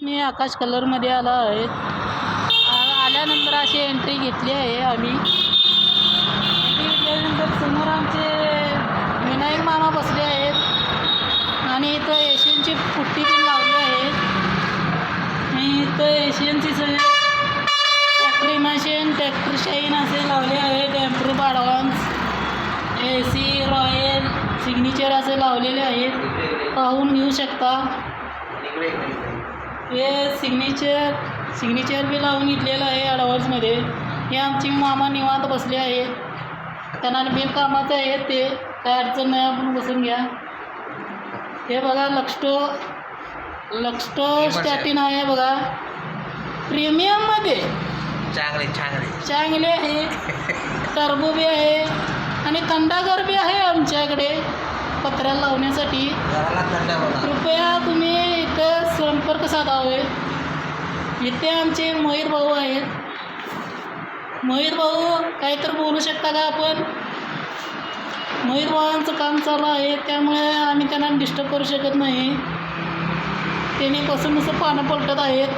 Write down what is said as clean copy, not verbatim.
मी आकाश कलरमध्ये आलो आहे. आल्यानंतर अशी एंट्री घेतली आहे आम्ही. एंट्री घेतल्यानंतर समोर आमचे विनायक मामा बसले आहेत आणि इथं एशियनची पुट्टी पण लावली आहे. आणि इथं एशियनची सगळे ट्रॅक्टर मशीन ट्रॅक्टर शाईन असे लावले आहे. Tempo advance AC royal signature असे लावलेले आहेत. पाहून घेऊ शकता. हे सिग्नेचर बी लावून घेतलेलं आहे ॲडव्हान्समध्ये. हे आमची मामा निवांत बसले आहे. त्यांना बिल कामाचं आहे ते काय अडचण नाही. आपण बसून घ्या. हे बघा लक्स्टो स्टॅटिन आहे बघा प्रीमियममध्ये. चांगले आहे. टर्बो बी आहे आणि थंडागार बी आहे आमच्याकडे पत्र्याला लावण्यासाठी. कृपया तुम्ही इथं संपर्क साधावे. इथे आमचे मोहित भाऊ आहेत. मोहित भाऊ काय तर बोलू शकता का आपण? मोहित भावांचं काम चालू आहे त्यामुळे आम्ही त्यांना डिस्टर्ब करू शकत नाही. त्याने कसं पानं पलटत आहेत.